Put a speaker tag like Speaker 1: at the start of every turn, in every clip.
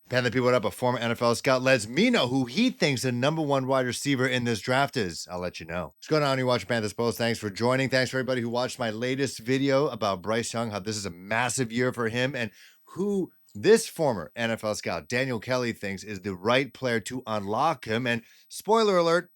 Speaker 1: Panther people, what up? A former NFL scout lets me know who he thinks the number one wide receiver in this draft is. I'll let you know. What's going on? You watch Panthers Post. Thanks for joining. Thanks for everybody who watched my latest video about Bryce Young, how this is a massive year for him, and who this former NFL scout, Daniel Kelly, thinks is the right player to unlock him. And spoiler alert,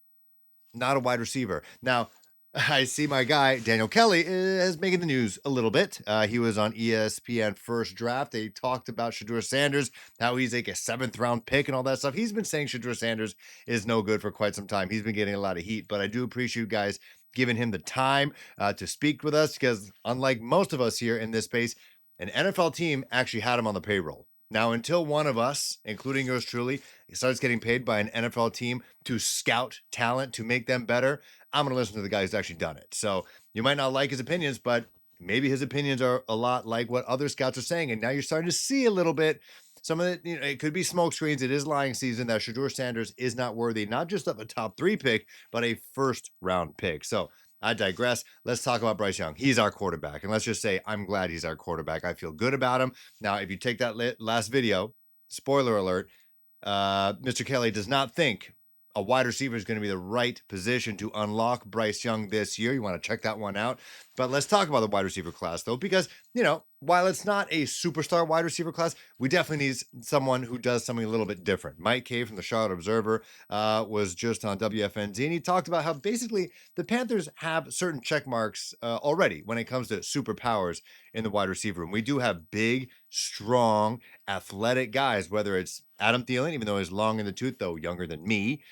Speaker 1: not a wide receiver. Now, I see my guy, Daniel Kelly, is making the news a little bit. He was on ESPN First Draft. They talked about Shedeur Sanders, how he's like a 7th-round pick and all that stuff. He's been saying Shedeur Sanders is no good for quite some time. He's been getting a lot of heat, but I do appreciate you guys giving him the time to speak with us because unlike most of us here in this space, an NFL team actually had him on the payroll. Now, until one of us, including yours truly, starts getting paid by an NFL team to scout talent to make them better, I'm going to listen to the guy who's actually done it. So you might not like his opinions, but maybe his opinions are a lot like what other scouts are saying. And now you're starting to see a little bit. Some of it, it could be smoke screens. It is lying season that Shedeur Sanders is not worthy, not just of a top 3 pick, but a 1st-round pick. So I digress. Let's talk about Bryce Young. He's our quarterback. And let's just say I'm glad he's our quarterback. I feel good about him. Now, if you take that last video, spoiler alert, Mr. Kelly does not think a wide receiver is going to be the right position to unlock Bryce Young this year. You want to check that one out. But let's talk about the wide receiver class, though, because, while it's not a superstar wide receiver class, we definitely need someone who does something a little bit different. Mike Kay from the Charlotte Observer was just on WFNZ, and he talked about how basically the Panthers have certain check marks already when it comes to superpowers in the wide receiver room. We do have big, strong, athletic guys, whether it's Adam Thielen, even though he's long in the tooth, though younger than me,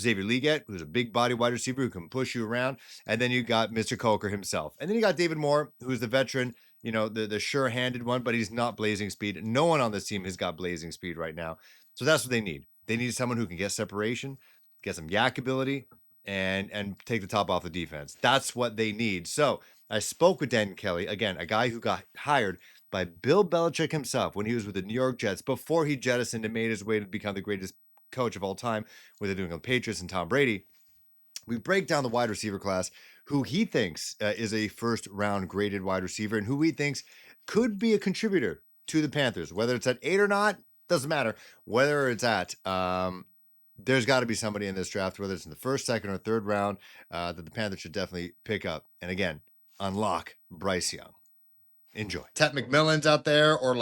Speaker 1: Xavier Legette, who's a big body wide receiver who can push you around, and then you got Mr. Coker himself. And then you got David Moore, who's the veteran, the sure-handed one, but he's not blazing speed. No one on this team has got blazing speed right now. So that's what they need. They need someone who can get separation, get some yak ability, and take the top off the defense. That's what they need. So I spoke with Dan Kelly, again, a guy who got hired by Bill Belichick himself when he was with the New York Jets before he jettisoned and made his way to become the greatest coach of all time with the New England Patriots and Tom Brady. We break down the wide receiver class, who he thinks is a 1st-round graded wide receiver and who he thinks could be a contributor to the Panthers. Whether it's at 8 or not, doesn't matter. Whether it's at, there's got to be somebody in this draft, whether it's in the 1st, 2nd, or 3rd round, that the Panthers should definitely pick up. And again, unlock Bryce Young. Enjoy. Ted McMillan's out there, or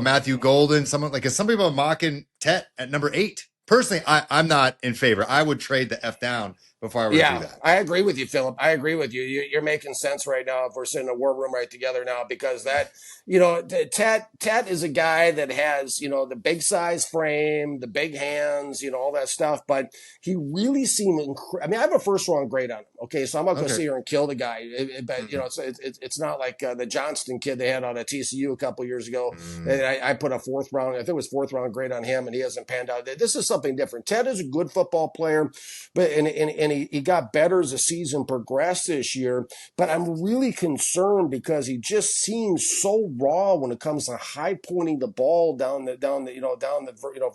Speaker 1: Matthew Golden. Someone like, some people are mocking Ted at number 8. Personally, I'm not in favor. I would trade the F down before I were to do that.
Speaker 2: I agree with you, Philip. I agree with you. You're making sense right now if we're sitting in a war room right together now, because that, Ted is a guy that has, the big size frame, the big hands, all that stuff, but he really seemed I mean, I have a 1st-round grade on him. Okay. So I'm not going to sit here and kill the guy, but it's not like the Johnston kid they had on at TCU a couple years ago. I put a 4th-round, I think it was 4th-round grade on him, and he hasn't panned out. This is something different. Ted is a good football player, but, and he got better as the season progressed this year, but I'm really concerned because he just seems so raw when it comes to high pointing the ball down the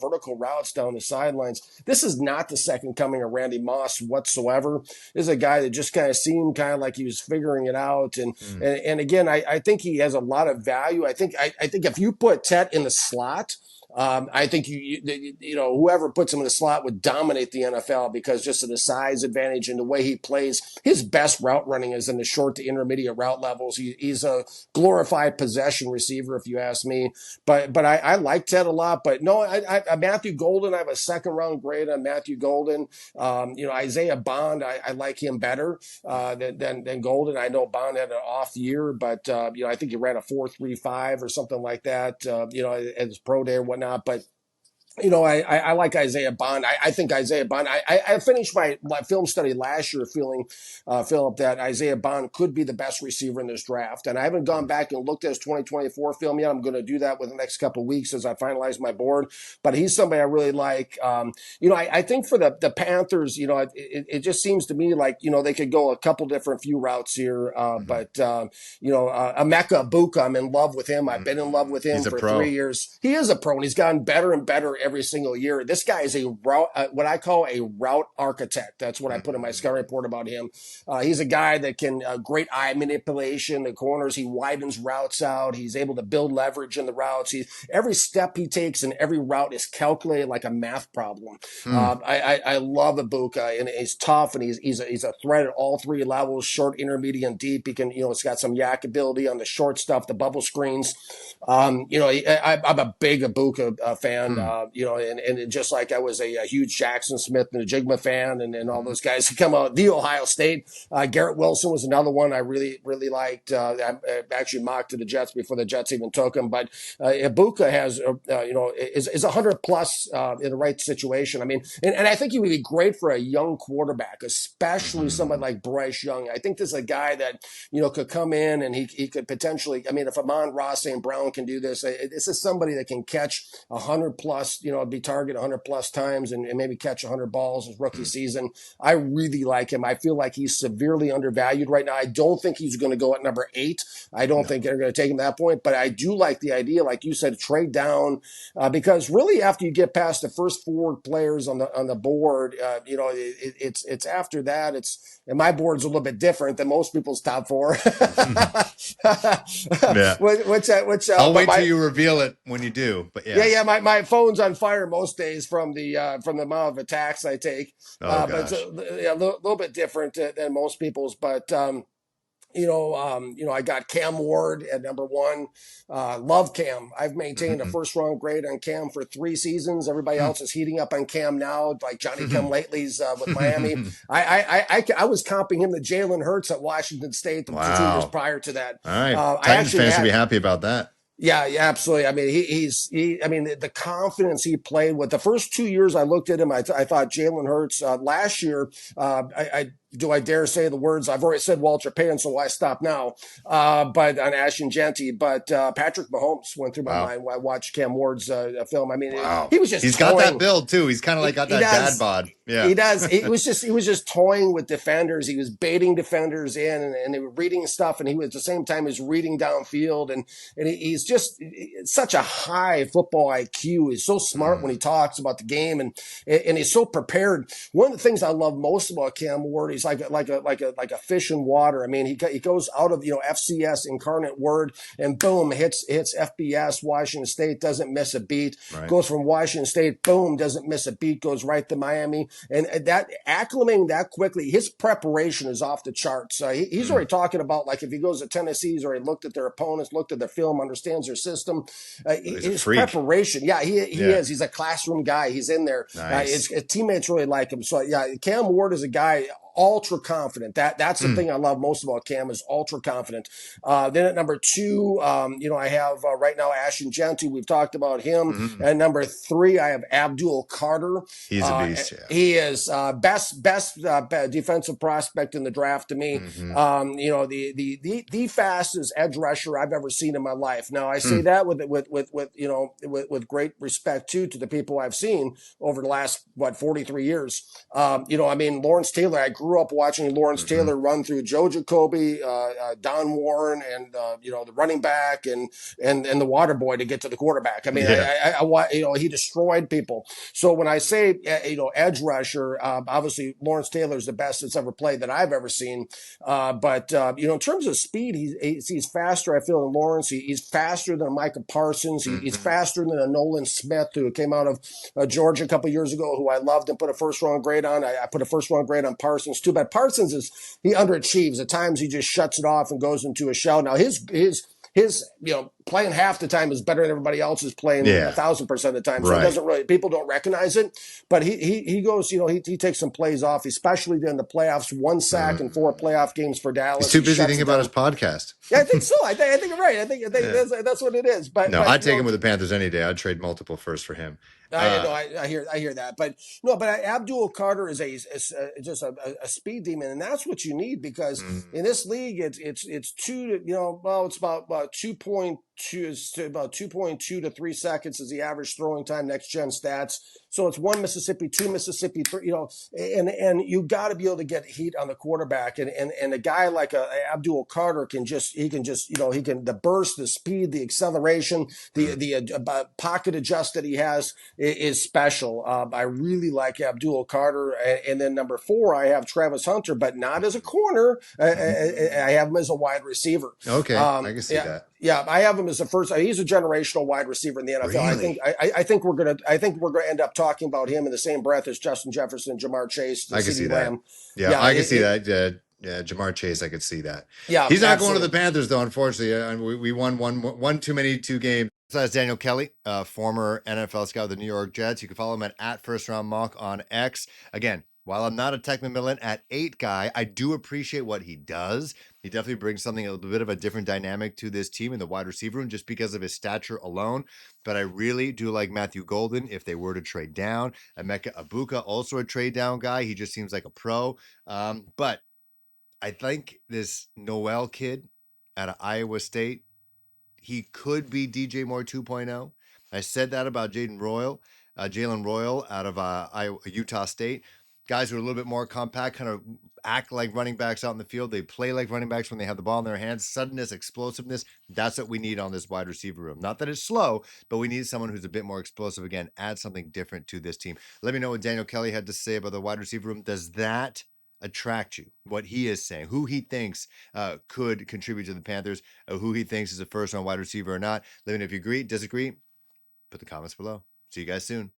Speaker 2: vertical routes down the sidelines. This is not the second coming of Randy Moss whatsoever. This is a guy that just kind of seemed kind of like he was figuring it out, and again, I think he has a lot of value. I think if you put Ted in the slot, I think whoever puts him in the slot would dominate the NFL because just of the size advantage and the way he plays. His best route running is in the short to intermediate route levels. He's a glorified possession receiver, if you ask me. But I like Ted a lot. But no, I Matthew Golden, I have a 2nd-round grade on Matthew Golden. Isaiah Bond, I like him better than Golden. I know Bond had an off year, but I think he ran a 4.35 or something like that. At his pro day or whatnot. But I like Isaiah Bond. I think Isaiah Bond, I finished my film study last year feeling, Philip, that Isaiah Bond could be the best receiver in this draft. And I haven't gone back and looked at his 2024 film yet. I'm going to do that within the next couple of weeks as I finalize my board. But he's somebody I really like. I think for the Panthers, it just seems to me like, they could go a couple different few routes here. But Emeka Buka, I'm in love with him. I've been in love with him for 3 years. He is a pro, and he's gotten better and better every single year. This guy is a route, what I call a route architect. That's what I put in my scouting report about him. He's a guy that can great eye manipulation. The corners, he widens routes out. He's able to build leverage in the routes. Every step he takes and every route is calculated like a math problem. I love Ibuka, and he's tough, and he's a threat at all three levels: short, intermediate, and deep. He can, it's got some yak ability on the short stuff, the bubble screens. I'm a big Ibuka fan. And just like I was a huge Jackson Smith and a Jigma fan, and all those guys who come out the Ohio State. Garrett Wilson was another one I really liked. I actually mocked to the Jets before the Jets even took him. But Ibuka has is 100 plus in the right situation. I mean, and I think he would be great for a young quarterback, especially somebody like Bryce Young. I think this is a guy that could come in and he could potentially. I mean, if Amon-Ra St. Brown can do this, this is somebody that can catch 100 plus. Be targeted 100 plus times and maybe catch 100 balls his rookie season. I really like him. I feel like he's severely undervalued right now. I don't think he's going to go at number 8. I don't think they're going to take him at that point. But I do like the idea, like you said, trade down because really after you get past the first 4 players on the board, it's after that. And my board's a little bit different than most people's top 4.
Speaker 1: Yeah.
Speaker 2: Which
Speaker 1: I'll wait till you reveal it when you do. But
Speaker 2: yeah. My phone's on fire most days from the amount of attacks I take. But it's a little bit different than most people's. But I got Cam Ward at number 1. Love Cam. I've maintained a first round grade on Cam for 3 seasons. Everybody else is heating up on Cam now, like Johnny Come Lately's with Miami. I was comping him to Jalen Hurts at Washington State the 2 years prior to that.
Speaker 1: All right, Titans fans should be happy about that.
Speaker 2: Yeah, absolutely. I mean, the confidence he played with the first 2 years I looked at him, I thought Jalen Hurts last year, do I dare say the words? I've already said Walter Payton, so why stop now? But on Ashton Genty, but Patrick Mahomes went through my mind when I watched Cam Ward's film. I mean, he was just
Speaker 1: he's got that build too. He's kind of like got that dad bod. Yeah,
Speaker 2: he does. He was just toying with defenders. He was baiting defenders in, and they were reading stuff, and he was at the same time is reading downfield, and he's just such a high football IQ. He's so smart when he talks about the game, and he's so prepared. One of the things I love most about Cam Ward is like a fish in water. I mean, he goes out of FCS Incarnate Word and boom hits FBS Washington State, doesn't miss a beat. Right. Goes from Washington State, boom, doesn't miss a beat, goes right to Miami, and that acclimating that quickly. His preparation is off the charts. He's already talking about like if he goes to Tennessee, he's already looked at their opponents, looked at their film, understands their system. His preparation, he is. He's a classroom guy. He's in there. Nice. His teammates really like him. So Cam Ward is a guy. Ultra confident. That's the thing I love most about Cam is ultra confident. Then at number 2, I have right now Ashton Genty. We've talked about him. At number 3, I have Abdul Carter.
Speaker 1: He's a beast. Yeah.
Speaker 2: He is best defensive prospect in the draft to me. The fastest edge rusher I've ever seen in my life. Now I say that with great respect too to the people I've seen over the last 43 years. Lawrence Taylor. I grew up watching Lawrence Taylor run through Joe Jacoby, Don Warren, and the running back and the water boy to get to the quarterback. I mean, he destroyed people. So when I say edge rusher, obviously Lawrence Taylor is the best that's ever played that I've ever seen. But in terms of speed, he's faster. I feel than Lawrence. He's faster than Micah Parsons. He's faster than a Nolan Smith who came out of Georgia a couple years ago, who I loved and put a first round grade on. I put a first round grade on Parsons too bad. Parsons he underachieves. At times he just shuts it off and goes into a shell. Now his playing half the time is better than everybody else is playing 1,000% of the time. So it doesn't really, people don't recognize it, but he goes, he takes some plays off, especially during the playoffs, 1 sack in 4 playoff games for Dallas.
Speaker 1: He's too busy thinking about his podcast.
Speaker 2: Yeah, I think so. I think you're right. I think that's what it is. But
Speaker 1: I'd take him with the Panthers any day. I'd trade multiple firsts for him.
Speaker 2: I hear that, but Abdul Carter is just a speed demon, and that's what you need because in this league it's about 2.2 about 2.2 to 3 seconds is the average throwing time, next gen stats. So it's one Mississippi, two Mississippi, three, and you got to be able to get heat on the quarterback. And a guy like Abdul Carter can just, the burst, the speed, the acceleration, the pocket adjust that he has is special. I really like Abdul Carter. And then number 4, I have Travis Hunter, but not as a corner. I have him as a wide receiver.
Speaker 1: Okay, I can see
Speaker 2: Yeah.
Speaker 1: that.
Speaker 2: Yeah, I have him as the first. He's a generational wide receiver in the NFL.
Speaker 1: Really?
Speaker 2: I think we're gonna end up talking about him in the same breath as Justin Jefferson, Jamar Chase, the
Speaker 1: I can see
Speaker 2: CeeDee
Speaker 1: that.
Speaker 2: Lamb.
Speaker 1: Yeah, I can see that. Yeah, Jamar Chase, I could see that.
Speaker 2: Yeah,
Speaker 1: He's not going to
Speaker 2: absolutely.
Speaker 1: the Panthers though. Unfortunately, we won one too many 2 games. So that's Daniel Kelly, former NFL scout of the New York Jets. You can follow him at First Round Mock on X. Again, while I'm not a Tech McMillan at 8 guy, I do appreciate what he does. He definitely brings something, a little bit of a different dynamic to this team in the wide receiver room just because of his stature alone. But I really do like Matthew Golden if they were to trade down. Emeka Abuka, also a trade down guy. He just seems like a pro. But I think this Noel kid out of Iowa State, he could be DJ Moore 2.0. I said that about Jalen Royal out of Utah State. Guys who are a little bit more compact, kind of act like running backs out in the field. They play like running backs when they have the ball in their hands. Suddenness, explosiveness, that's what we need on this wide receiver room. Not that it's slow, but we need someone who's a bit more explosive. Again, add something different to this team. Let me know what Daniel Kelly had to say about the wide receiver room. Does that attract you? What he is saying, who he thinks could contribute to the Panthers, who he thinks is a first round wide receiver or not. Let me know if you agree, disagree. Put the comments below. See you guys soon.